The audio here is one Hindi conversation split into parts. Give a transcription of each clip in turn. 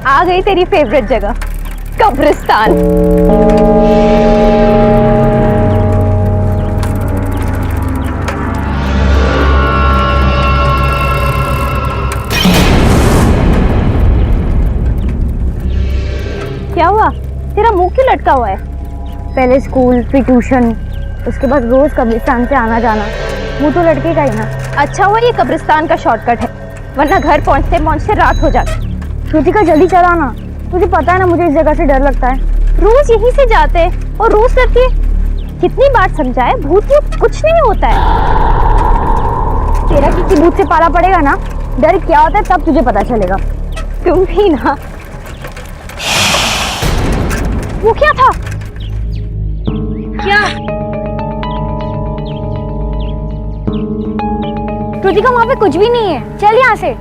आ गई तेरी फेवरेट जगह, कब्रिस्तान। क्या हुआ? तेरा मुंह क्यों लटका हुआ है? पहले स्कूल, फिर ट्यूशन, उसके बाद रोज कब्रिस्तान से आना जाना, मुंह तो लटकेगा ही ना। अच्छा हुआ ये कब्रिस्तान का शॉर्टकट है, वरना घर पहुंचते पहुंचते रात हो जाती। श्रुतिका जल्दी चला ना, तुझे पता है ना मुझे इस जगह से डर लगता है। रोज यहीं से जाते हैं और रोज डरती है। कितनी बार समझाए, भूत भूत कुछ नहीं होता है। तेरा किसी भूत से पाला पड़ेगा ना, डर क्या होता है तब तुझे पता चलेगा। तुम भी ना। वो क्या था? क्या? कृतिका वहां पे कुछ भी नहीं है, चल यहाँ से।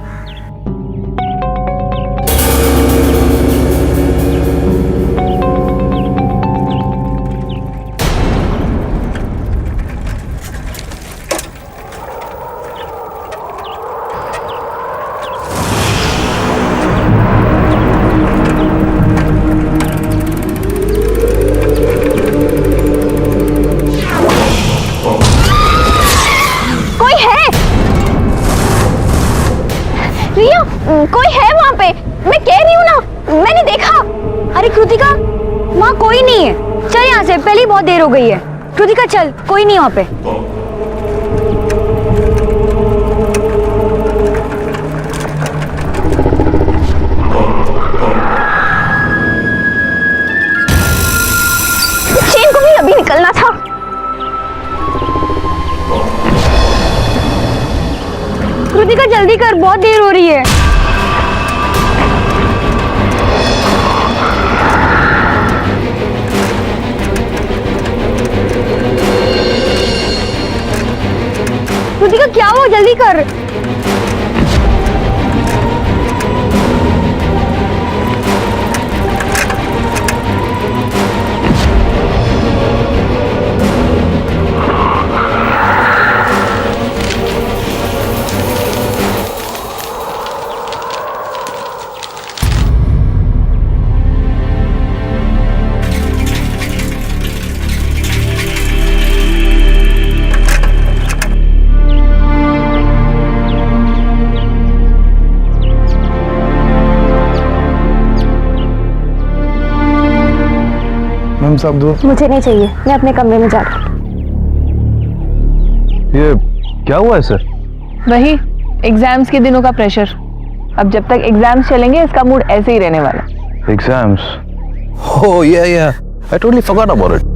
कोई है वहाँ पे, मैं कह रही हूँ ना, मैंने देखा। अरे कृतिका, वहाँ कोई नहीं है, चल यहाँ से, पहले ही बहुत देर हो गई है। कृतिका चल, कोई नहीं वहाँ पे। चेन को भी अभी निकलना था। कृतिका जल्दी कर, बहुत देर हो रही है। कृतिका क्या हुआ, जल्दी कर। साहब दो। मुझे नहीं चाहिए, मैं अपने कमरे में जा रहा हूँ। ये क्या हुआ है सर? वही एग्जाम्स के दिनों का प्रेशर। अब जब तक एग्जाम्स चलेंगे इसका मूड ऐसे ही रहने वाला। एग्जाम्स? ओह या I totally forgot about it.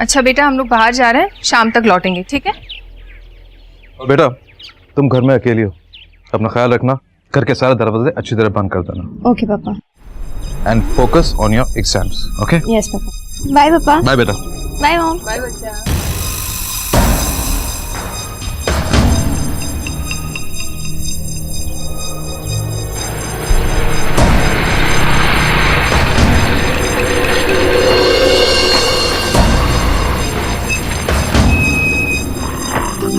अच्छा बेटा, हम लोग बाहर जा रहे हैं, शाम तक लौटेंगे, ठीक है? और बेटा तुम घर में अकेली हो, अपना ख्याल रखना, घर के सारे दरवाजे अच्छी तरह बंद कर देना। ओके पापा। And focus on your exams, okay? Yes पापा। बाय पापा। बाय बेटा। Bye mom. बाय बच्चा। हेलो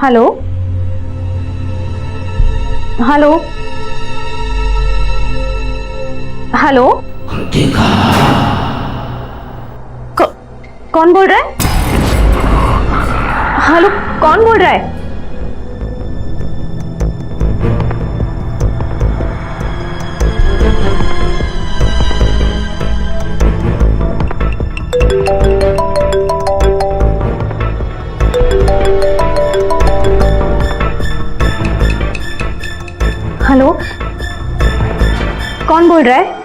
हेलो हेलो, कौन बोल रहा है? हेलो, कौन बोल रहा है? हेलो, कौन बोल रहा है?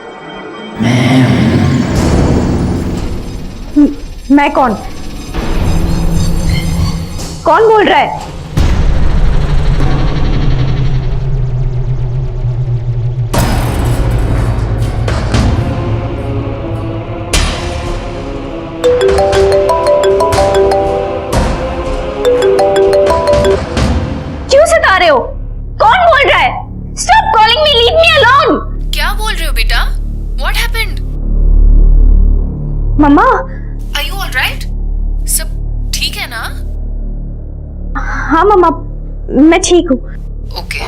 मैं कौन? कौन बोल रहा है? क्यों सता रहे हो? कौन बोल रहा है? Stop calling me, leave me alone. क्या बोल रहे हो बेटा? What happened? Mamma, Are you all right? सब ठीक है ना? हाँ मम्मा, मैं ठीक हूँ। ओके।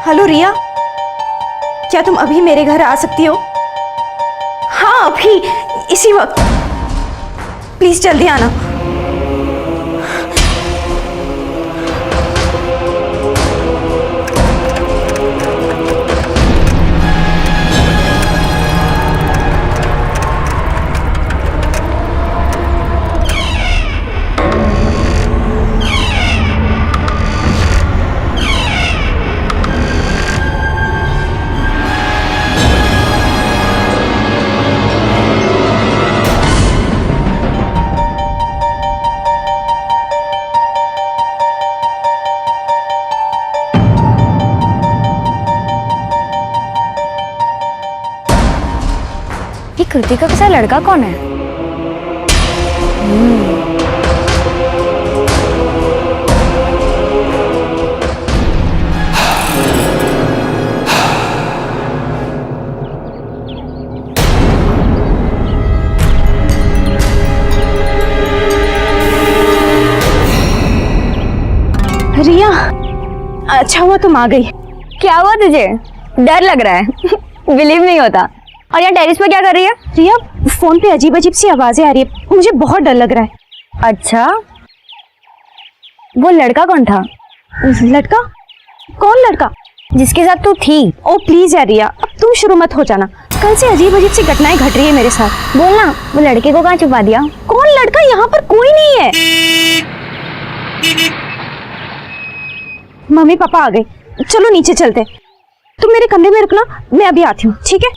हेलो रिया, क्या तुम अभी मेरे घर आ सकती हो? हाँ, अभी, इसी वक्त। प्लीज जल्दी आना। ये कृतिका के साथ लड़का कौन है? रिया, अच्छा हुआ तुम आ गई। क्या हुआ तुझे? डर लग रहा है? बिलीव नहीं होता। और यहाँ टेरिस पे क्या कर रही है? रिया, फोन पे अजीब अजीब सी आवाजें आ रही है, मुझे बहुत डर लग रहा है। अच्छा, वो लड़का कौन था? लड़का? कौन लड़का? जिसके साथ तू थी। ओ प्लीज यार रिया, अब तुम शुरू मत हो जाना। कल से अजीब अजीब सी घटनाएं घट रही है मेरे साथ। बोलना, वो लड़के को कहाँ छुपा दिया? कौन लड़का? यहाँ पर कोई नहीं है। मम्मी पापा आ गए, चलो नीचे चलते। तुम मेरे कमरे में रुकना, मैं अभी आती हूँ, ठीक है?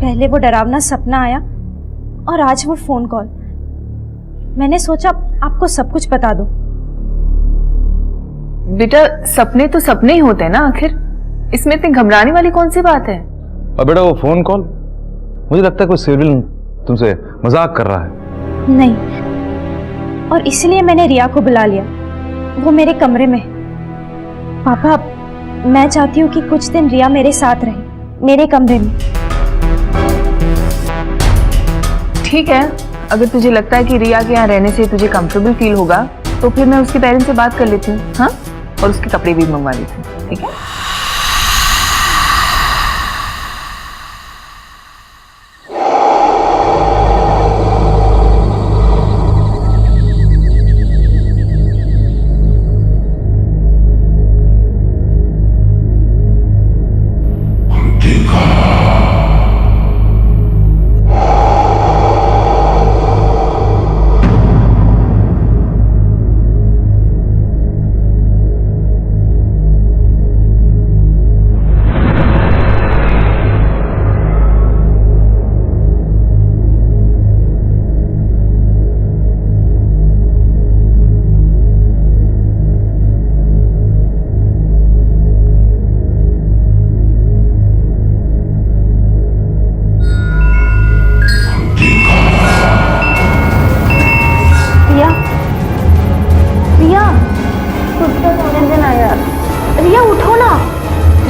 पहले वो डरावना सपना आया और आज वो फोन कॉल। मैंने सोचा आपको सब कुछ बता दूं, बेटा सपने तो सपने ही होते हैं ना आखिर, इसमें इतनी घबराने वाली कौन सी बात है? अब बेटा वो फोन कॉल, मुझे लगता है कोई सिविल तुमसे मजाक कर रहा है। नहीं, और इसलिए मैंने रिया को बुला लिया, वो मेरे कमरे में। पापा मैं चाहती हूँ कि कुछ दिन रिया मेरे साथ रहे, मेरे कमरे में। ठीक है, अगर तुझे लगता है कि रिया के यहाँ रहने से तुझे कंफर्टेबल फील होगा तो फिर मैं उसके पेरेंट्स से बात कर लेती हूँ, हाँ, और उसके कपड़े भी मंगवा लेती हूँ, ठीक है? रिया उठो ना।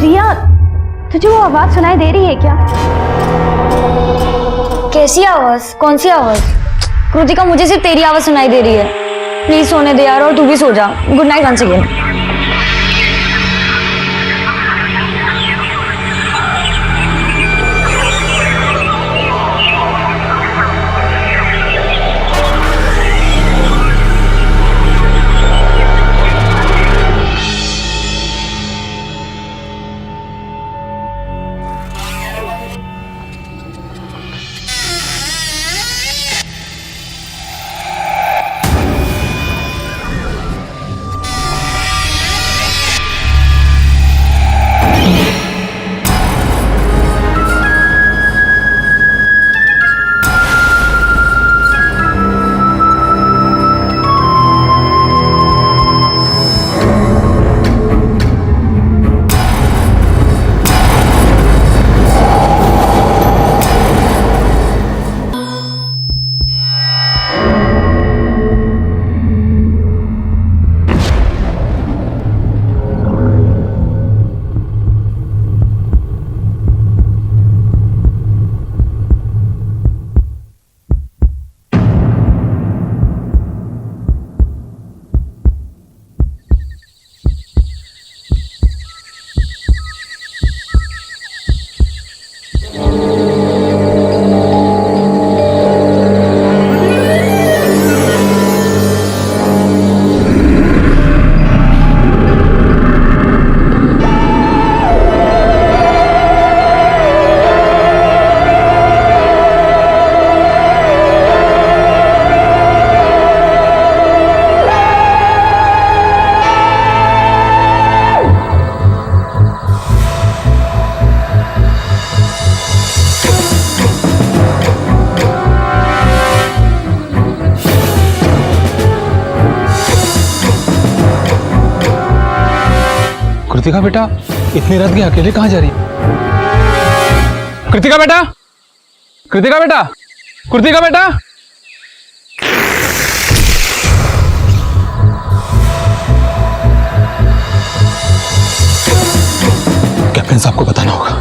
रिया तुझे वो आवाज सुनाई दे रही है क्या? कैसी आवाज? कौन सी आवाज? कृतिका मुझे सिर्फ तेरी आवाज सुनाई दे रही है। प्लीज सोने दे यार, और तू भी सो जा। Good night once again. Kritika बेटा, इतनी रात के अकेले कहाँ जा रही है? कृतिका बेटा, कृतिका बेटा, कृतिका बेटा। कैप्टन साहब को बताना होगा।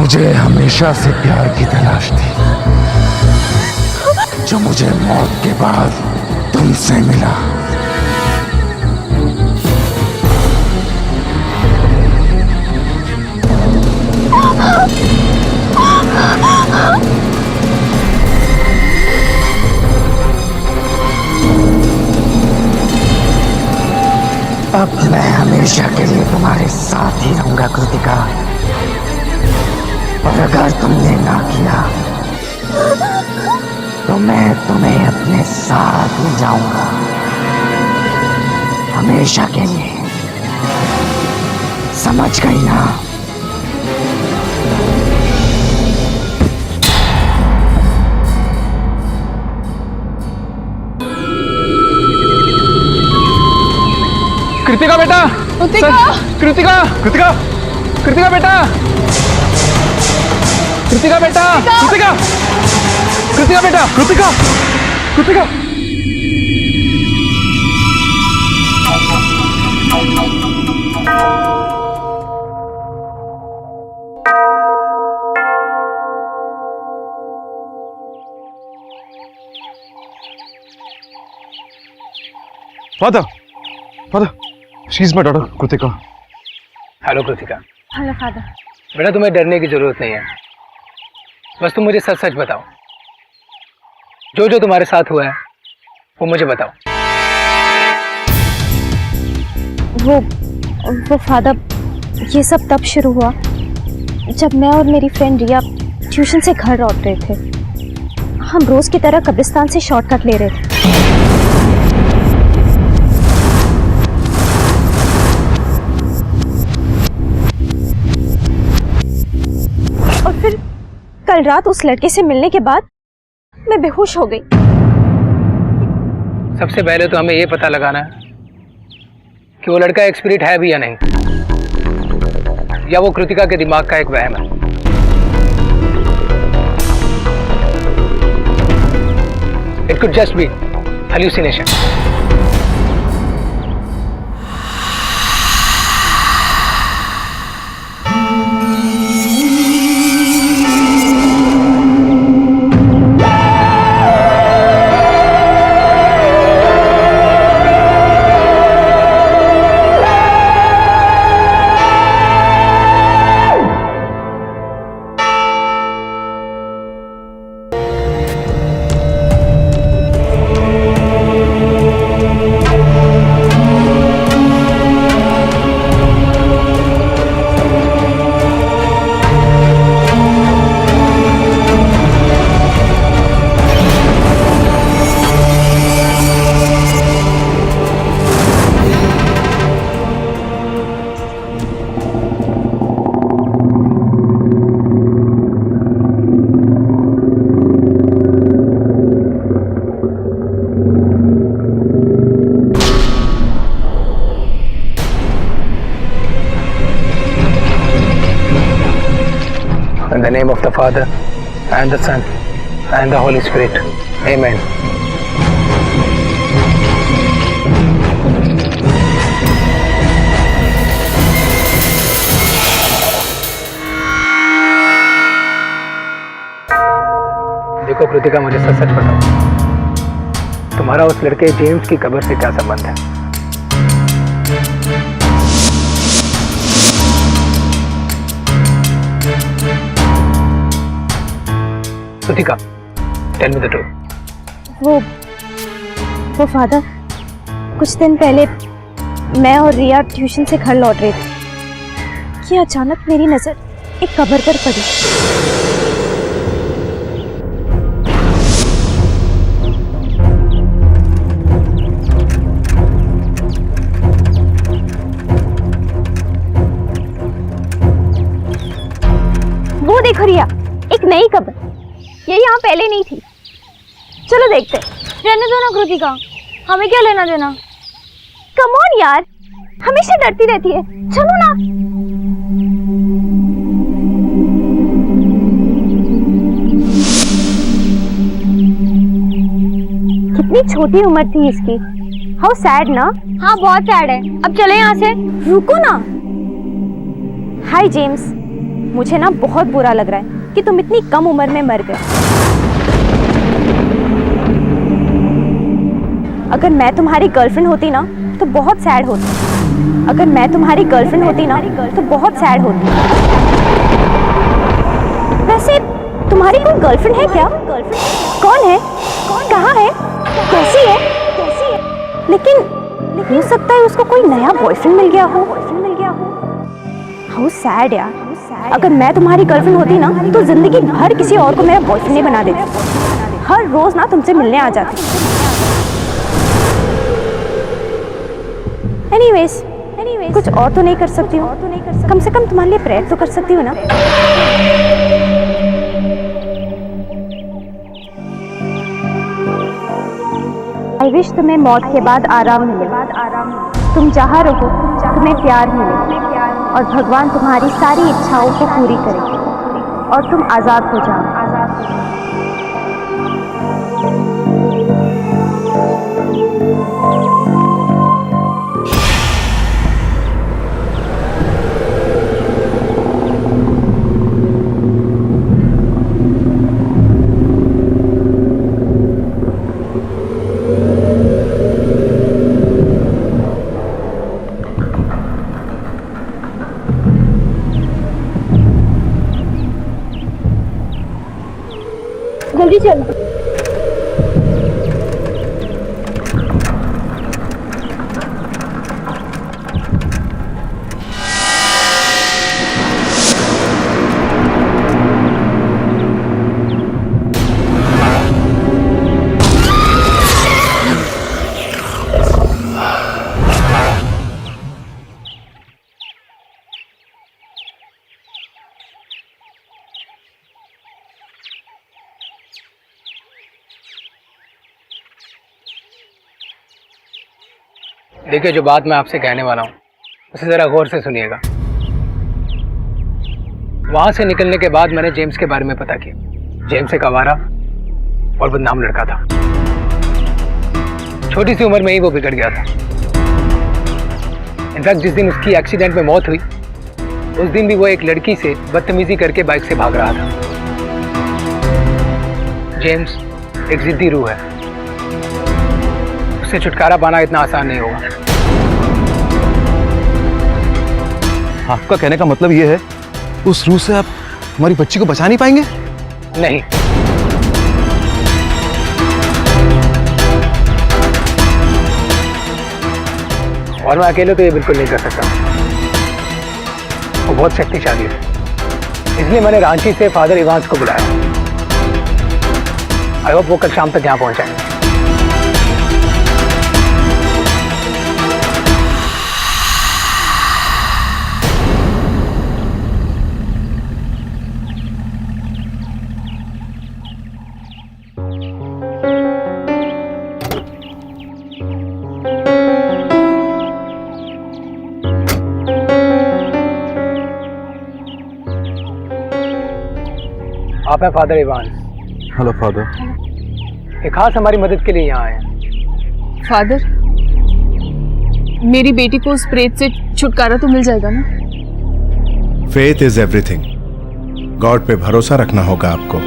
मुझे हमेशा से प्यार की तलाश थी, जो मुझे मौत के बाद तुमसे मिला। अब मैं हमेशा के लिए तुम्हारे साथ ही रहूंगा कृतिका, और अगर तुमने ना किया तो मैं तुम्हें अपने साथ ले जाऊंगा, हमेशा के लिए। समझ गई ना? कृतिका बेटा, कृतिका, कृतिका, कृतिका, कृतिका बेटा, कृतिका बेटा, कृतिका, कृतिका बेटा, Kritika, Kritika. Father, father, she's my daughter, Kritika. Hello Kritika. Hello father. बेटा तुम्हें डरने की जरूरत नहीं है, बस तुम मुझे सच सच बताओ, जो जो तुम्हारे साथ हुआ है वो मुझे बताओ। वो फादर, ये सब तब शुरू हुआ जब मैं और मेरी फ्रेंड रिया ट्यूशन से घर लौट रहे थे। हम रोज की तरह कब्रिस्तान से शॉर्टकट ले रहे थे। और फिर कल रात उस लड़के से मिलने के बाद मैं बेहोश हो गई। सबसे पहले तो हमें ये पता लगाना है कि वो लड़का एक स्पिरिट है भी या नहीं, या वो कृतिका के दिमाग का एक वहम है। It could just be hallucination. In the name of the Father, and the Son, and the Holy Spirit. Amen. देखो कृतिका, मुझे सच सच बताओ, तुम्हारा उस लड़के जेम्स की कब्र से क्या संबंध है? Kritika, tell me the truth. वो फादर, कुछ दिन पहले मैं और रिया ट्यूशन से घर लौट रहे थे कि अचानक मेरी नजर एक कब्र पर पड़ी। वो देखो रिया, एक नई कब्र, ये यहाँ पहले नहीं थी। चलो देखते। रहने दो ना कृतिका, हमें क्या लेना देना। कम ऑन यार, हमेशा डरती रहती है। चलो ना। कितनी छोटी उम्र थी इसकी। हाउ सैड ना। हाँ बहुत सैड है। अब चले यहाँ से। रुको ना। हाय जेम्स, मुझे ना बहुत बुरा लग रहा है कि तुम इतनी कम उम्र में मर गए। अगर मैं तुम्हारी गर्लफ्रेंड होती ना तो बहुत सैड होती। अगर मैं तुम्हारी गर्लफ्रेंड होती ना तो बहुत सैड होती। वैसे तुम्हारी कोई गर्लफ्रेंड है क्या? कौन है? कहाँ है? कैसी है? लेकिन हो सकता है उसको कोई नया बॉयफ्रेंड मिल गया हो। हाउ सैड यार। अगर मैं तुम्हारी गर्लफ्रेंड होती ना तो जिंदगी भर किसी और को मेरा बॉयफ्रेंड नहीं बना देती। हर रोज ना तुमसे मिलने आ जाती। एनीवेज कुछ और तो नहीं कर सकती हूँ। कम से कम तुम्हारे लिए प्रेयर तो कर सकती हूँ ना। आई विश तुम्हें मौत के बाद आराम मिले। तुम जहाँ रहो तुम्हें प्यार मिले और भगवान तुम्हारी सारी इच्छाओं को पूरी करे और तुम आजाद हो जाओ। जल्दी चलो। देखिए, जो बात मैं आपसे कहने वाला हूँ उसे ज़रा गौर से सुनिएगा। वहाँ से निकलने के बाद मैंने जेम्स के बारे में पता किया। जेम्स एक आवारा और बदनाम लड़का था। छोटी सी उम्र में ही वो बिगड़ गया था। इनफैक्ट जिस दिन उसकी एक्सीडेंट में मौत हुई उस दिन भी वो एक लड़की से बदतमीजी करके बाइक से भाग रहा था। जेम्स एक जिद्दी रूह है। उससे छुटकारा पाना इतना आसान नहीं होगा। आपका कहने का मतलब ये है उस रूह से आप हमारी बच्ची को बचा नहीं पाएंगे? नहीं, और मैं अकेले तो ये बिल्कुल नहीं कर सकता। वो बहुत शक्तिशाली है। इसलिए मैंने रांची से फादर इवांस को बुलाया। आई होप वो कल शाम तक यहाँ पहुंच जाएंगे। आप हैं फादर इवांस? Hello father. एक खास हमारी मदद के लिए यहाँ आए हैं। फादर, मेरी बेटी को उस प्रेत से छुटकारा तो मिल जाएगा ना? Faith is everything. गॉड पे भरोसा रखना होगा आपको।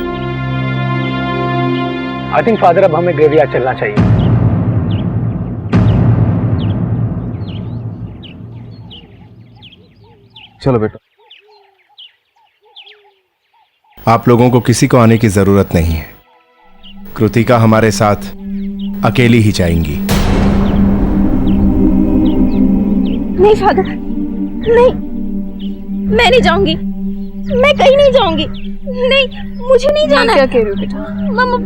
आई थिंक फादर अब हमें ग्रेवयार्ड चलना चाहिए। चलो बेटा। आप लोगों को किसी को आने की जरूरत नहीं है। कृतिका हमारे साथ अकेली ही जाएंगी। नहीं फादर, नहीं, मैं नहीं जाऊंगी। मैं कहीं नहीं जाऊंगी। नहीं, मुझे नहीं जाना। क्या कह रही हो बेटा? मम्मा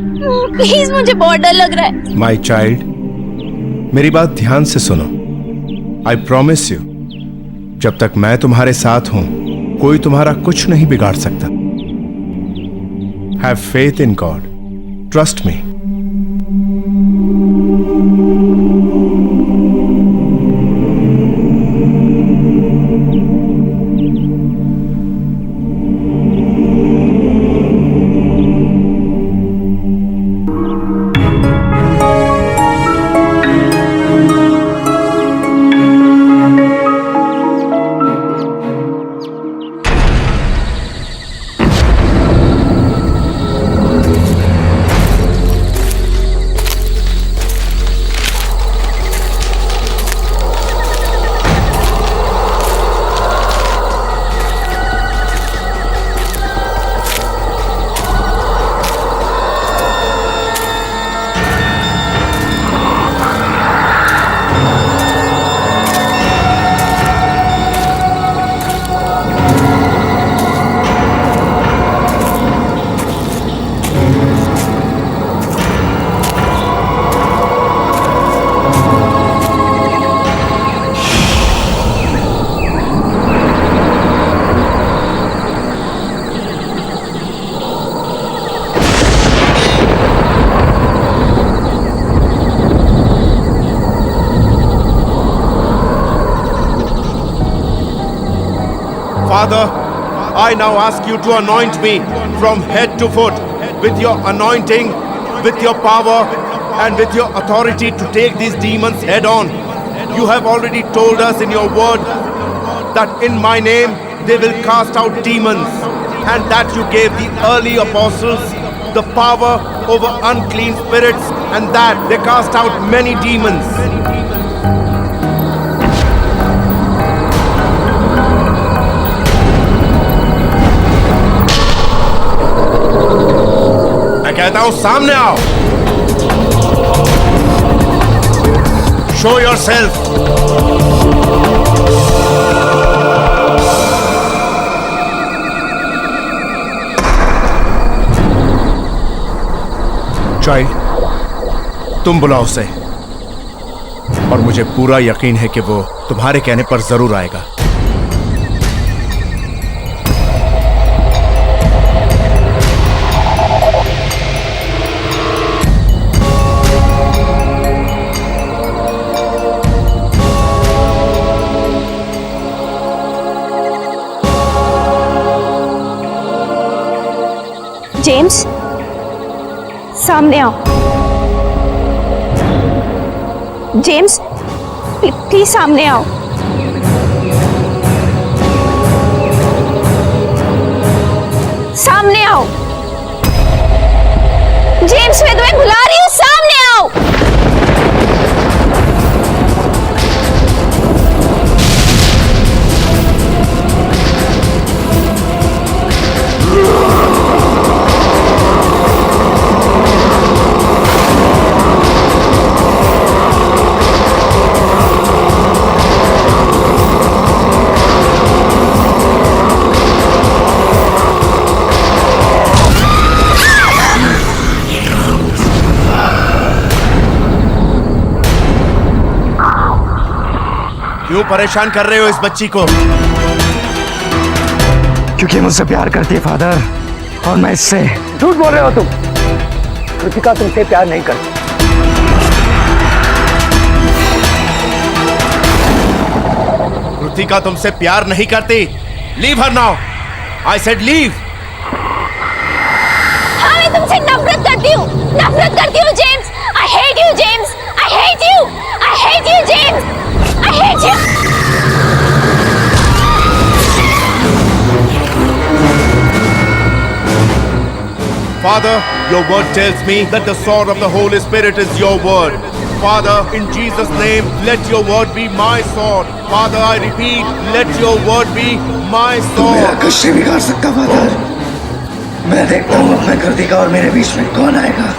प्लीज, मुझे बहुत डर लग रहा है। माई चाइल्ड, मेरी बात ध्यान से सुनो। आई प्रॉमिस यू, जब तक मैं तुम्हारे साथ हूं कोई तुम्हारा कुछ नहीं बिगाड़ सकता। Have faith in God, trust me. Father, I now ask you to anoint me from head to foot with your anointing, with your power, and with your authority to take these demons head on. You have already told us in your word that in my name they will cast out demons, and that you gave the early apostles the power over unclean spirits, and that they cast out many demons. मैं कहता हूं सामने आओ. Show yourself. चाइल्ड, तुम बुलाओ उसे, और मुझे पूरा यकीन है कि वो तुम्हारे कहने पर जरूर आएगा. जेम्स, सामने आओ. जेम्स, प्लीज सामने आओ. सामने आओ. जेम्स, मैं तुम्हें बुला रही हूँ, सामने आओ. क्यों परेशान कर रहे हो इस बच्ची को? क्योंकि मुझसे प्यार करती है फादर, और मैं इससे. झूठ बोल रहे हो तुम. कृतिका तुमसे प्यार नहीं करती. कृतिका तुमसे प्यार नहीं करती. Leave her now. I said leave. हाँ, मैं तुमसे नफरत करती हूँ. नफरत करती हूँ James. I hate you James. I hate you. I hate you James. I hate you! Father, your word tells me that the sword of the Holy Spirit is your word. Father, in Jesus' name, let your word be my sword. Father, I repeat, let your word be my sword. मेरा कुछ नहीं बिगाड़ सकता फादर. मैं देखता हूँ अपने कृतिका और मेरे बीच में कौन आएगा.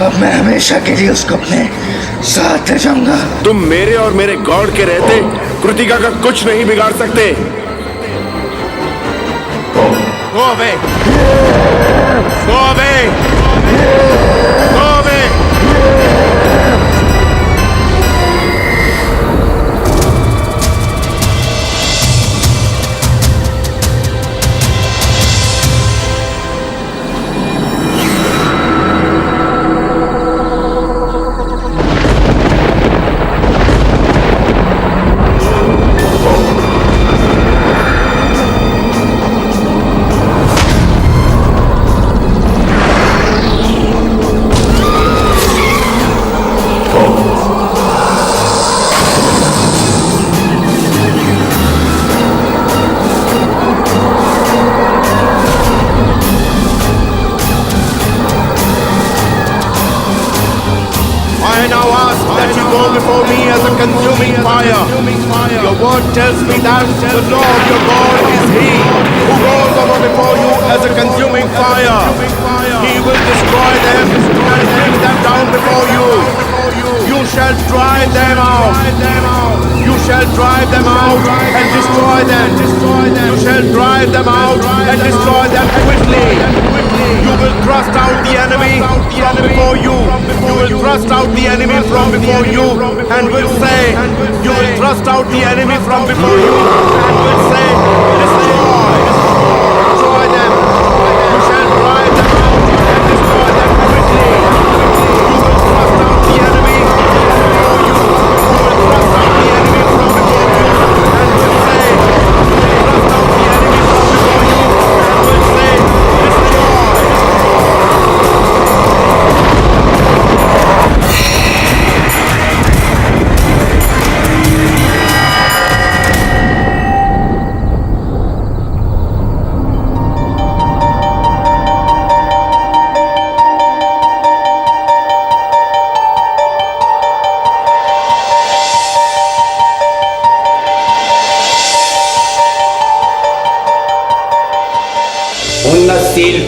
अब मैं हमेशा के लिए उसको अपने साथ ले जाऊंगा. तुम मेरे और मेरे गॉड के रहते कृतिका का कुछ नहीं बिगाड़ सकते. Go away. Go away. Go away. I now ask that you go before me as a consuming fire. Your word tells me that the Lord your God is He who goes over before you as a consuming fire. He will destroy them and bring them down before you. You shall drive them out. You shall drive them out and destroy them. You shall drive them out and destroy them quickly. You will thrust out the enemy from before you. You will thrust out the enemy from before you and will say, you will thrust out the enemy from before you and will say, destroy. Destroy them. You shall drive them out and destroy them quickly. You will thrust out the enemy from before you. You will thrust out the enemy from before you and will say, you will thrust out the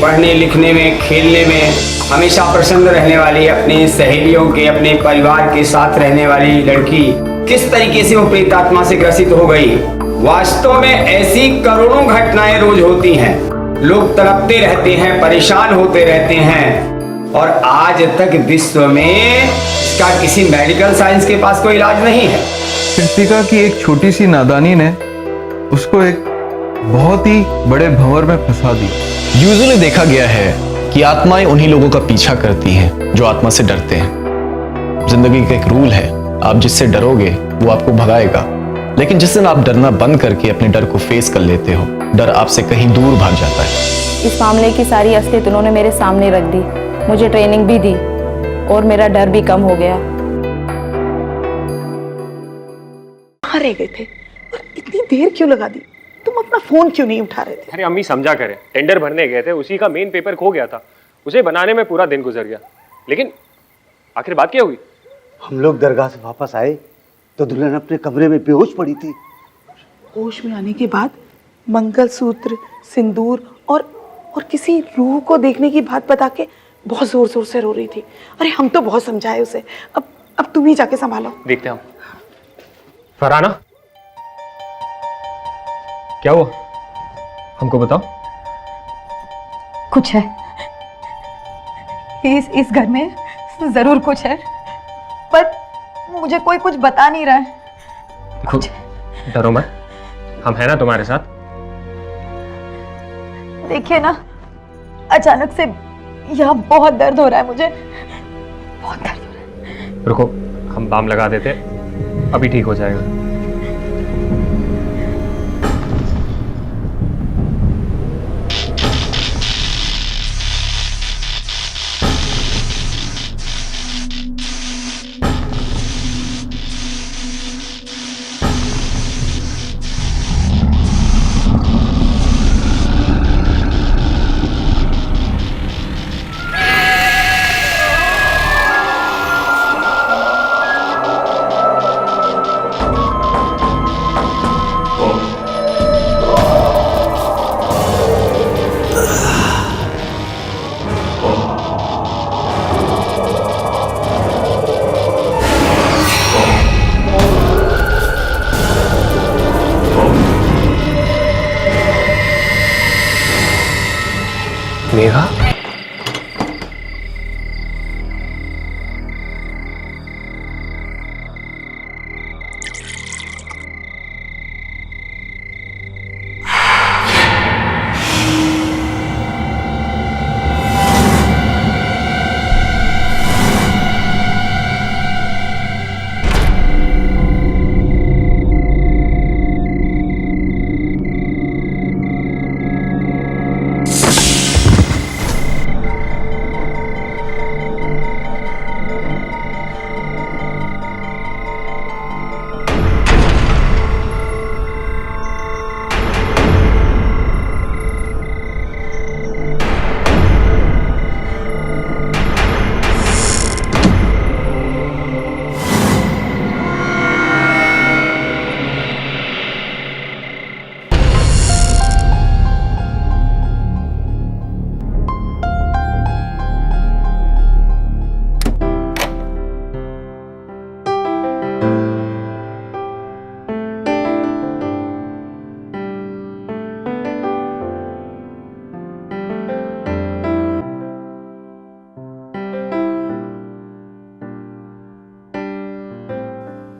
पढ़ने लिखने में, खेलने में हमेशा प्रसन्न रहने वाली, अपनी सहेलियों के, अपने परिवार के साथ रहने वाली लड़की किस तरीके से वो प्रेत आत्मा से ग्रसित हो गई। वास्तव में ऐसी करोड़ों घटनाएं रोज होती हैं। लोग तड़पते रहते हैं, परेशान होते रहते हैं, और आज तक विश्व में इसका किसी मेडिकल साइंस के पास कोई इलाज नहीं है। कृतिका की एक छोटी सी नादानी ने उसको एक बहुत ही बड़े भंवर में फंसा दी। यूजुअली देखा गया है कि आत्माएं उन्हीं लोगों का पीछा करती हैं जो आत्मा से डरते हैं। जिंदगी का एक रूल है, आप जिससे डरोगे वो आपको भगाएगा, लेकिन जिस दिन आप डरना बंद करके अपने डर को फेस कर लेते हो, डर आपसे कहीं दूर भाग जाता है। इस मामले की सारी असलियत उन्होंने मेरे सामने रख दी, मुझे ट्रेनिंग भी दी और मेरा डर भी कम हो गया। कहाँ रह गए थे और इतनी देर क्यों लगा दी? तुम अपना फोन क्यों नहीं उठा रहे थे? अरे अम्मी समझा करें, टेंडर भरने गए थे, उसी का मेन पेपर खो गया था, उसे बनाने में पूरा दिन गुजर गया। लेकिन आखिर बात क्या हुई? हम लोग दरगाह से वापस आए तो दुल्हन अपने कमरे में बेहोश पड़ी थी। होश में आने के बाद मंगलसूत्र, सिंदूर और किसी रूह को देखने की बात बता के बहुत जोर जोर से रो रही थी। अरे हम तो बहुत समझाए उसे, अब तुम ही जाके संभालो। देखते हैं हम। फरहाना, क्या हुआ? हमको बताओ। कुछ है, इस घर में जरूर कुछ है, पर मुझे कोई कुछ बता नहीं रहा है। कुछ डरो मत, हम हैं ना तुम्हारे साथ। देखिए ना, अचानक से यहाँ बहुत दर्द हो रहा है, मुझे बहुत दर्द हो रहा है। रुको, हम बाम लगा देते, अभी ठीक हो जाएगा। मेघा,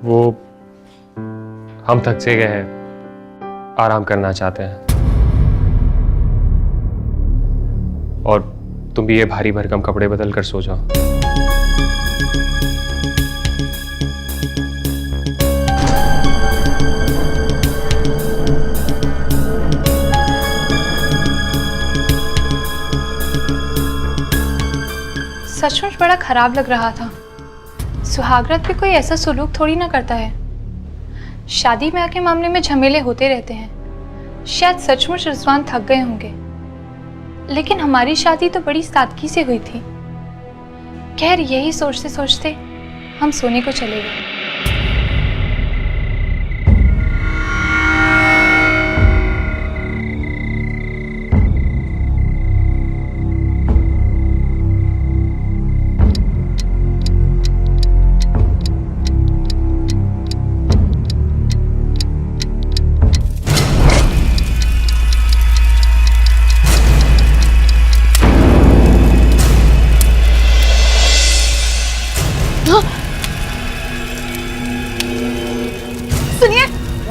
वो हम थक से गए हैं, आराम करना चाहते हैं, और तुम भी ये भारी भरकम कपड़े बदल कर सो जाओ। सचमुच बड़ा खराब लग रहा था। सुहागरात पे कोई ऐसा सुलूक थोड़ी ना करता है। शादी ब्याह के मामले में झमेले होते रहते हैं। शायद सचमुच रिजवान थक गए होंगे, लेकिन हमारी शादी तो बड़ी सादगी से हुई थी। खैर, यही सोचते सोचते हम सोने को चले गए।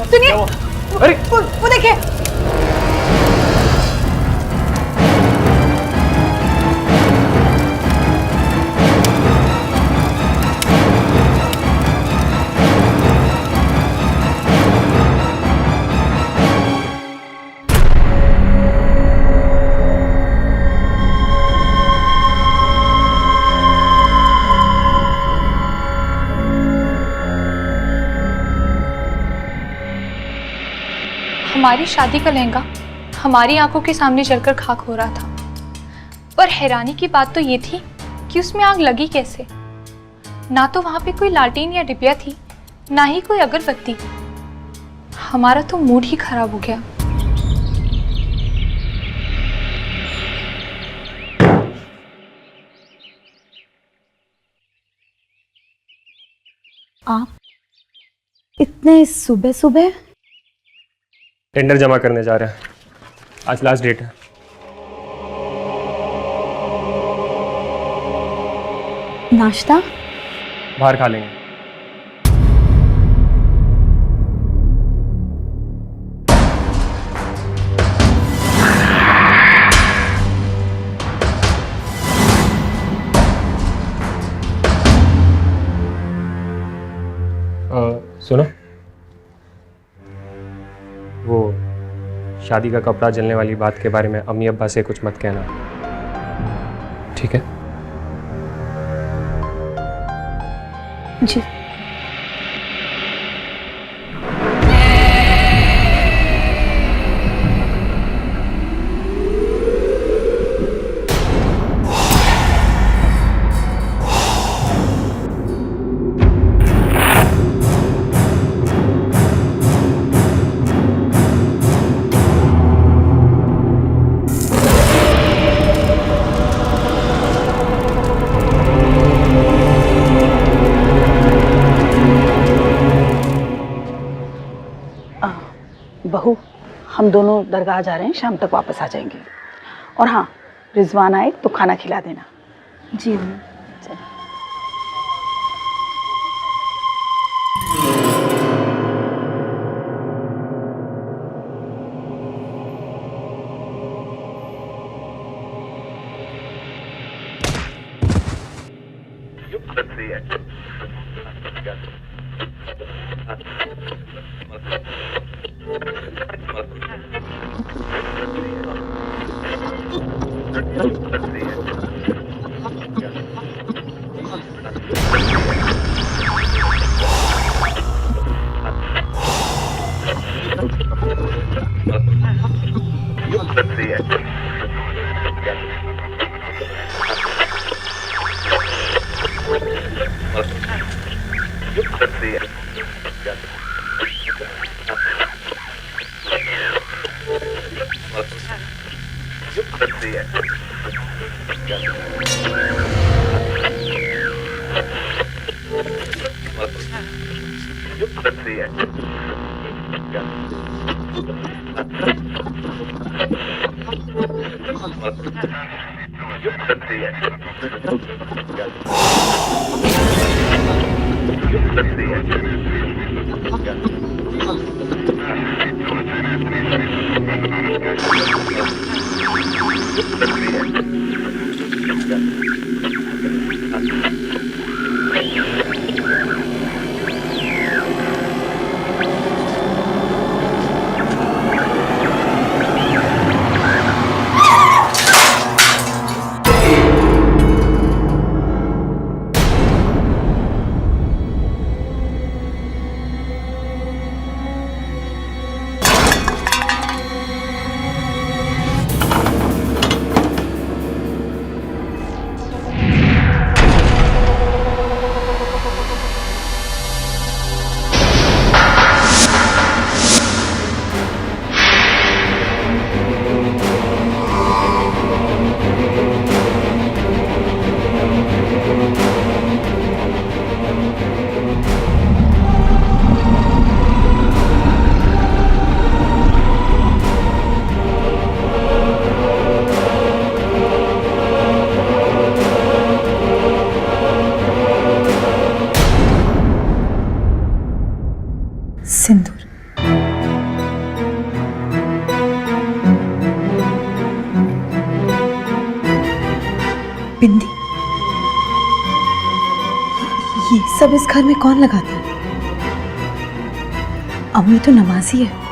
सुनिए, अरे वो देखिए। हमारी शादी का लहंगा हमारी आंखों के सामने जलकर खाक हो रहा था। पर हैरानी की बात तो ये थी कि उसमें आग लगी कैसे। ना तो वहां पे कोई लालटेन या डिबिया थी, ना ही कोई अगरबत्ती। हमारा तो मूड ही खराब हो गया। आप इतने सुबह सुबह? टेंडर जमा करने जा रहे हैं, आज लास्ट डेट है। नाश्ता बाहर खा लेंगे। सुनो, वो शादी का कपड़ा जलने वाली बात के बारे में अम्मी अब्बा से कुछ मत कहना, ठीक है? जी। बहू, हम दोनों दरगाह जा रहे हैं, शाम तक वापस आ जाएंगे। और हाँ, रिजवान आए तो खाना खिला देना। जी चल। बिंदी, ये सब इस घर में कौन लगाता है? अम्मी तो नमाजी है।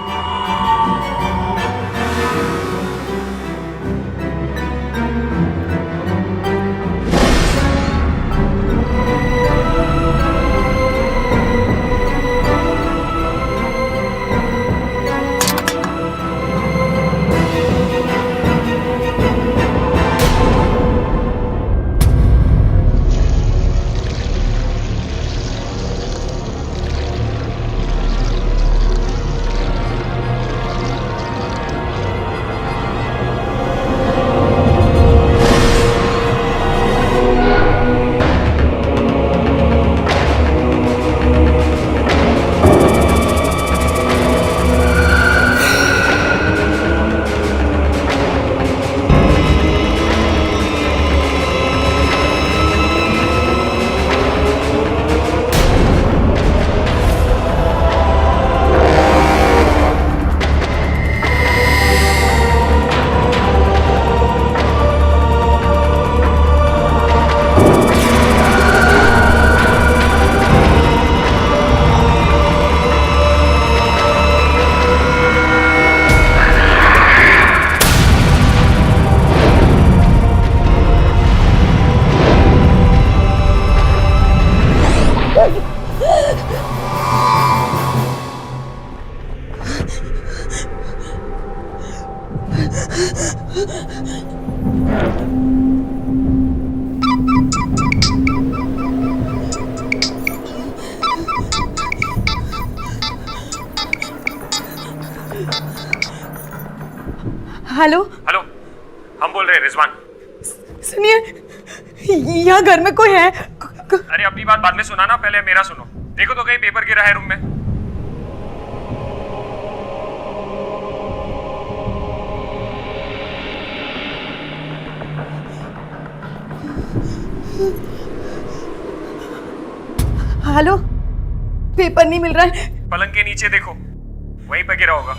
हेलो हेलो, हम बोल रहे हैं रिजवान। सुनिए, यहाँ घर में कोई है? अरे अपनी बात बाद में सुनाना, पहले मेरा सुनो। देखो तो कहीं पेपर गिरा है रूम में। हेलो, पेपर नहीं मिल रहा है। पलंग के नीचे देखो, वहीं पर गिरा होगा।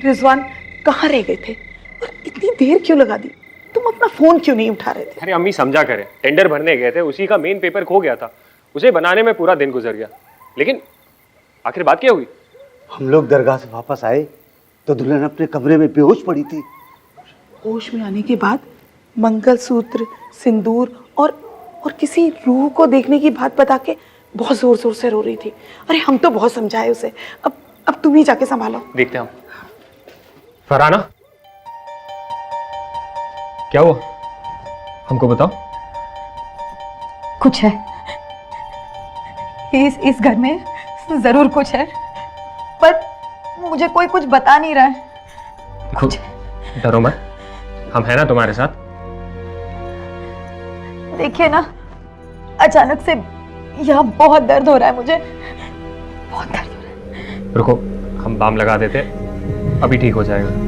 रिजवान कहाँ रह गए थे और इतनी देर क्यों लगा दी? तुम अपना फोन क्यों नहीं उठा रहे थे? अरे अम्मी समझा करें, टेंडर भरने गए थे, उसी का मेन पेपर खो गया था। उसे बनाने में पूरा दिन गुजर गया। लेकिन आखिर बात क्या हुई? हम लोग दरगाह से वापस आए तो दुल्हन अपने कमरे में बेहोश पड़ी थी। होश में आने के बाद मंगलसूत्र, सिंदूर और किसी रूह को देखने की बात बता के बहुत जोर जोर से रो रही थी। अरे हम तो बहुत समझाए उसे। अब तुम ही जाके संभालो। देखते हैं। फरहाना, क्या हुआ? हमको बताओ। कुछ है, इस घर में जरूर कुछ है, पर मुझे कोई कुछ बता नहीं रहा है। देखो, डरो मत, हम हैं ना तुम्हारे साथ। देखिए ना, अचानक से यहाँ बहुत दर्द हो रहा है मुझे, बहुत दर्द हो रहा है। रुको, हम बाम लगा देते, अभी ठीक हो जाएगा।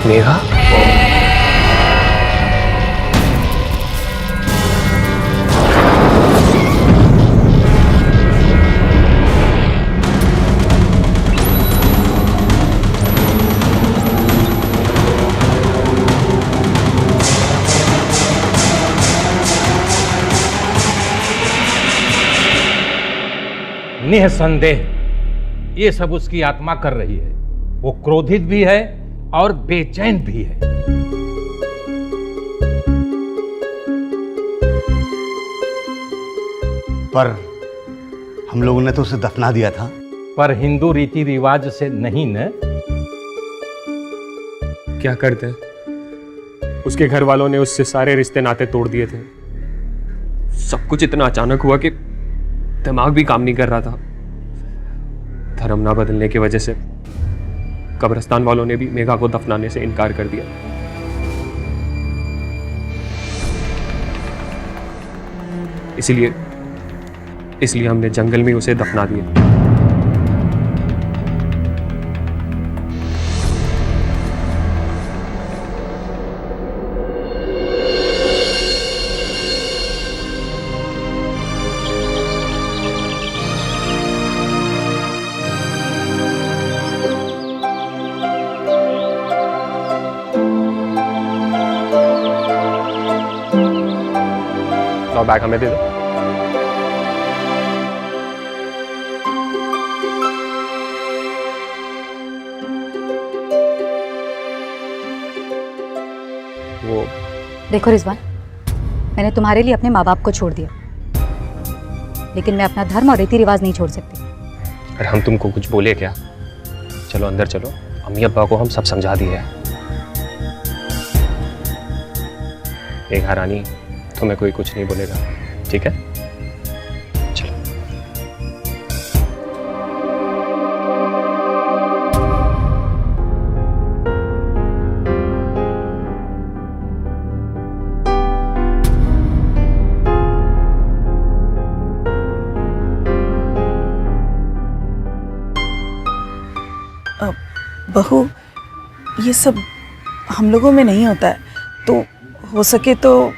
मेघा? निःसंदेह ये सब उसकी आत्मा कर रही है। वो क्रोधित भी है और बेचैन भी है। पर हम लोगों ने तो उसे दफना दिया था। पर हिंदू रीति रिवाज से नहीं न। क्या करते हैं, उसके घर वालों ने उससे सारे रिश्ते नाते तोड़ दिए थे। सब कुछ इतना अचानक हुआ कि दिमाग भी काम नहीं कर रहा था। धर्म ना बदलने की वजह से कब्रिस्तान वालों ने भी मेघा को दफनाने से इनकार कर दिया। इसलिए हमने जंगल में उसे दफना दिया। और बैग हमें दे दो। वो देखो रिजवान, मैंने तुम्हारे लिए अपने माँ बाप को छोड़ दिया, लेकिन मैं अपना धर्म और रीति रिवाज नहीं छोड़ सकती। अरे हम तुमको कुछ बोले क्या? चलो अंदर चलो, अम्मी अब्बा को हम सब समझा दिए हैं। मेघा रानी, तुम्हें कोई कुछ नहीं बोलेगा, ठीक है? चलो। बहू, ये सब हम लोगों में नहीं होता है, तो हो सके तो।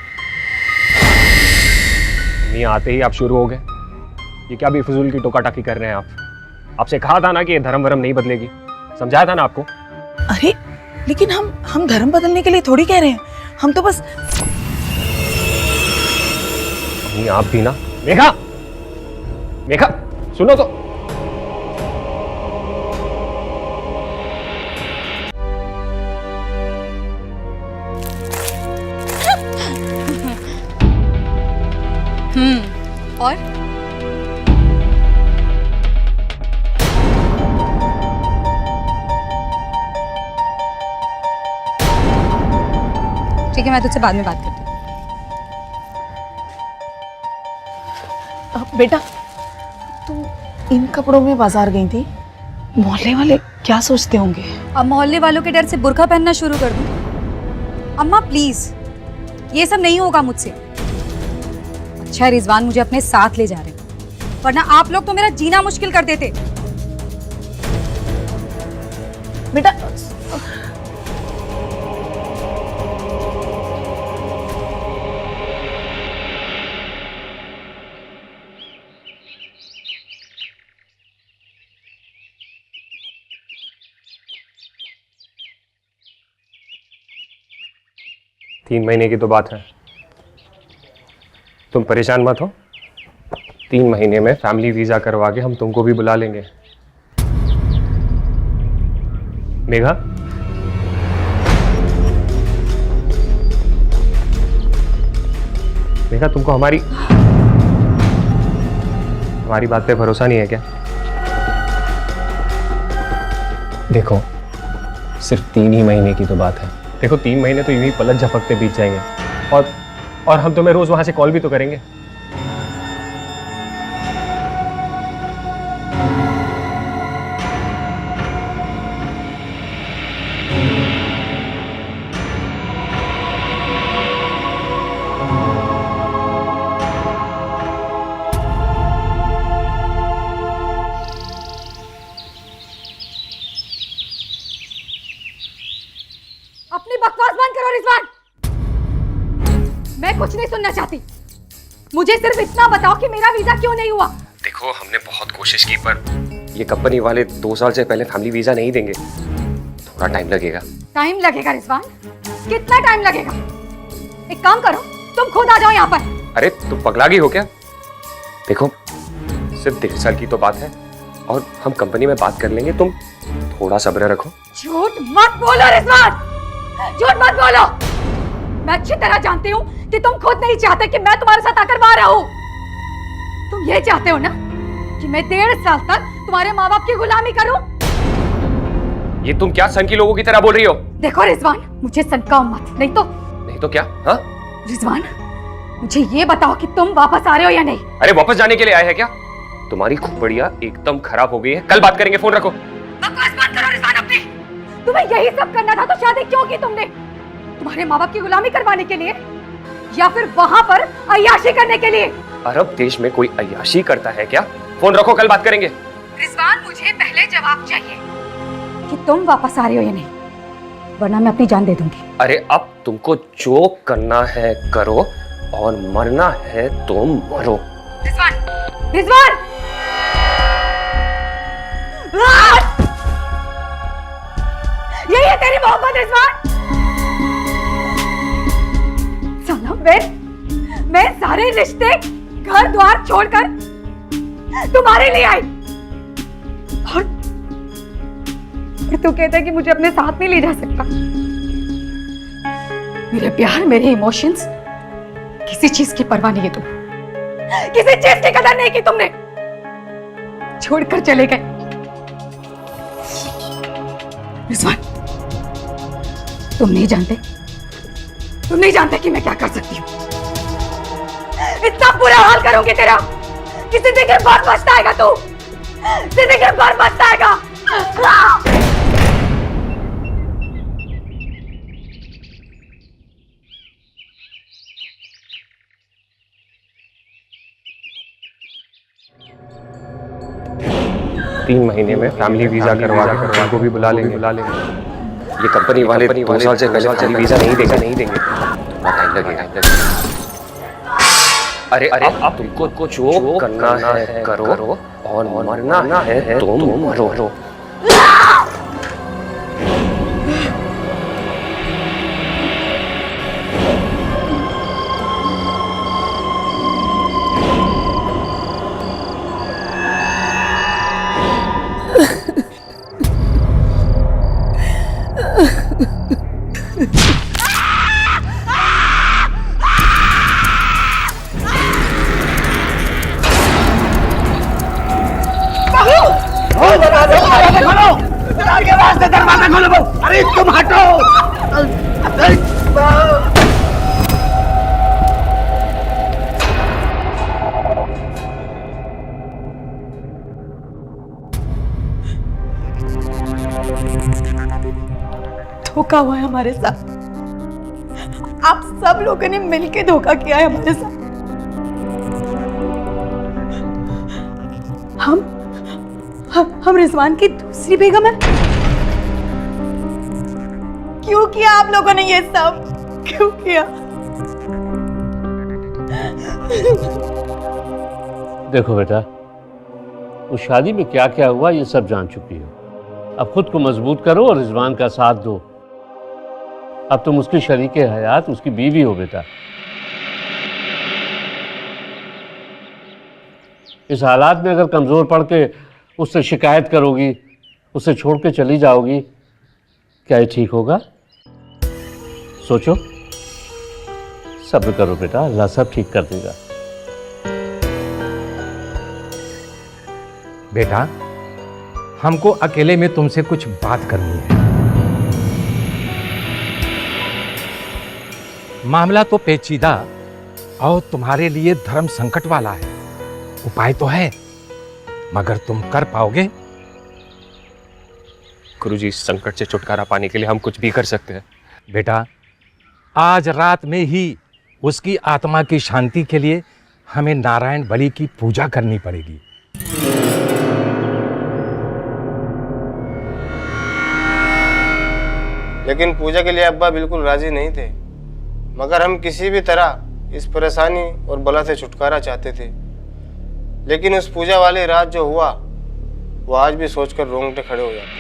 नहीं आते ही आप शुरू हो गए। ये क्या बेफिजूल की टोका टाकी कर रहे हैं आप? आपसे कहा था ना कि ये धर्म वरम नहीं बदलेगी, समझाया था ना आपको। अरे लेकिन हम धर्म बदलने के लिए थोड़ी कह रहे हैं, हम तो बस। नहीं आप भी ना। मेघा, मेघा सुनो तो। और ठीक है, मैं तुझसे बाद में बात करती हूँ। बेटा, तू इन कपड़ों में बाजार गई थी, मोहल्ले वाले क्या सोचते होंगे? अब मोहल्ले वालों के डर से बुर्का पहनना शुरू कर दूं? अम्मा प्लीज, ये सब नहीं होगा मुझसे। अच्छा रिजवान मुझे अपने साथ ले जा रहे हैं, वरना आप लोग तो मेरा जीना मुश्किल कर देते। बेटा तीन महीने की तो बात है, तुम परेशान मत हो। 3 महीने में फैमिली वीजा करवा के हम तुमको भी बुला लेंगे। मेघा, मेघा तुमको हमारी बात पे भरोसा नहीं है क्या? देखो सिर्फ 3 ही महीने की तो बात है। देखो 3 महीने तो यूं ही पलक झपकते बीत जाएंगे, और हम तुम्हें रोज वहां से कॉल भी तो करेंगे। बकवास बंद करो रिजवान। मैं कुछ नहीं सुनना चाहती। मुझे सिर्फ इतना बताओ कि मेरा वीजा क्यों नहीं हुआ। देखो, हमने बहुत कोशिश की पर ये कंपनी वाले 2 साल से पहले फैमिली वीजा नहीं देंगे। थोड़ा टाइम लगेगा। टाइम लगेगा रिजवान? कितना टाइम लगेगा? एक काम करो, तुम खुद आ जाओ यहाँ पर। अरे तुम पगला गई हो क्या? देखो, सिर्फ 1.5 साल की तो बात है और हम कंपनी में बात कर लेंगे। तुम थोड़ा सब्र रखो। झूठ मत बोलो रिजवान, झूठ मत बोलो। मैं अच्छी तरह जानती हूँ कि तुम खुद नहीं चाहते कि मैं तुम्हारे साथ आकर वहां रहूं। तुम ये चाहते हो ना कि मैं 1.5 साल तक तुम्हारे माँ बाप की गुलामी करूं? ये तुम क्या सन की लोगों की तरह बोल रही हो? देखो रिजवान, मुझे सनकाओ मत, नहीं तो क्या? हाँ, रिजवान, मुझे ये बताओ कि तुम वापस आ रहे हो या नहीं? अरे वापस जाने के लिए आए हैं क्या? तुम्हारी खोपड़िया एकदम खराब हो गई है। कल बात करेंगे, फोन रखो। बकवास बंद करो रिजवान अपनी। तुम्हें यही सब करना था तो शादी क्यों की तुमने? तुम्हारे माँ बाप की गुलामी करवाने के लिए या फिर वहां पर अय्याशी करने के लिए? अरब देश में कोई अय्याशी करता है क्या? फोन रखो, कल बात करेंगे। रिजवान, मुझे पहले जवाब चाहिए कि तुम वापस आ रहे हो या नहीं, वरना मैं अपनी जान दे दूंगी। अरे अब तुमको जो करना है करो और मरना है तो मरो। रिजवान, रिजवान! यही है तेरी मोहब्बत रिजवान? मैं सारे रिश्ते घर द्वार छोड़कर तुम्हारे लिए आई और तू कहता है कि मुझे अपने साथ नहीं ले जा सकता। मेरे प्यार, मेरे इमोशंस, किसी चीज की परवाह नहीं है तुम, किसी चीज की कदर नहीं की तुमने, छोड़कर चले गए। रिजवान, तुम नहीं जानते कि मैं क्या कर सकती हूँ। इतना बुरा हाल करूंगी तेरा कि जिंदगी भर पछताएगा तू, जिंदगी भर पछताएगा। 3 महीने में फैमिली वीजा करवा कर उनको भी बुला लेंगे। ये कंपनी वाले 2 साल से पहले फैमिली वीजा नहीं देंगे। थोड़ा टाइम लगेगा। अरे अब तुमको जो करना है करो और मरना है तो मरो। दरवाजा खोलो। अरे तुम हटो। धोखा हुआ है हमारे साथ। आप सब लोगों ने मिलकर धोखा किया है हमारे साथ। हम रिजवान की दूसरी बेगम है। क्यों किया आप लोगों ने ये सब? क्यों किया? देखो बेटा, उस शादी में क्या क्या हुआ ये सब जान चुकी हो। अब खुद को मजबूत करो और रिजवान का साथ दो। अब तुम उसकी शरीके हयात, उसकी बीवी हो बेटा। इस हालात में अगर कमजोर पड़ के उससे शिकायत करोगी, उसे छोड़ के चली जाओगी, क्या ये ठीक होगा? सोचो, सब्र करो बेटा, अल्लाह सब ठीक कर देगा। बेटा, हमको अकेले में तुमसे कुछ बात करनी है। मामला तो पेचीदा और तुम्हारे लिए धर्म संकट वाला है। उपाय तो है, मगर तुम कर पाओगे? गुरुजी, इस संकट से छुटकारा पाने के लिए हम कुछ भी कर सकते हैं। बेटा, आज रात में ही उसकी आत्मा की शांति के लिए हमें नारायण बलि की पूजा करनी पड़ेगी। लेकिन पूजा के लिए अब्बा बिल्कुल राजी नहीं थे, मगर हम किसी भी तरह इस परेशानी और बला से छुटकारा चाहते थे। लेकिन उस पूजा वाली रात जो हुआ वो आज भी सोचकर रोंगटे खड़े हो जाते हैं।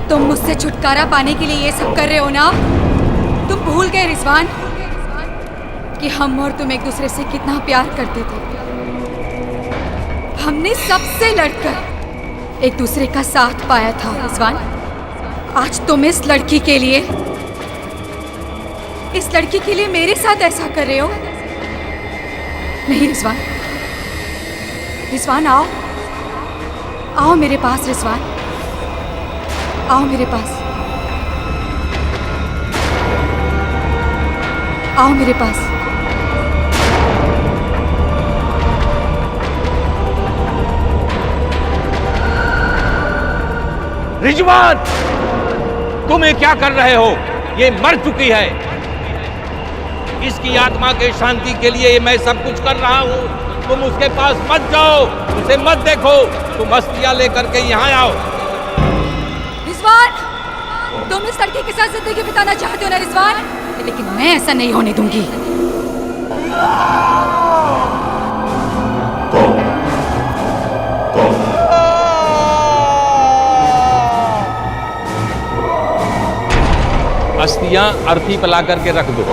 तुम मुझसे छुटकारा पाने के लिए ये सब कर रहे हो ना? तुम भूल गए रिजवान कि हम और तुम एक दूसरे से कितना प्यार करते थे। हमने सबसे लड़कर एक दूसरे का साथ पाया था रिजवान। आज तुम इस लड़की के लिए मेरे साथ ऐसा कर रहे हो। नहीं रिजवान, रिजवान आओ मेरे पास। रिजवान आओ मेरे पास, आओ मेरे पास। रिजवान, तुम ये क्या कर रहे हो? ये मर चुकी है। इसकी आत्मा के शांति के लिए मैं सब कुछ कर रहा हूँ। तुम उसके पास मत जाओ, उसे मत देखो। तुम अस्थियां लेकर के यहाँ आओ। रिजवान, तुम इस लड़के के साथ जिंदगी बिताना चाहते हो ना रिजवान, लेकिन मैं ऐसा नहीं होने दूंगी। अस्थियां अर्थी पला करके रख दो।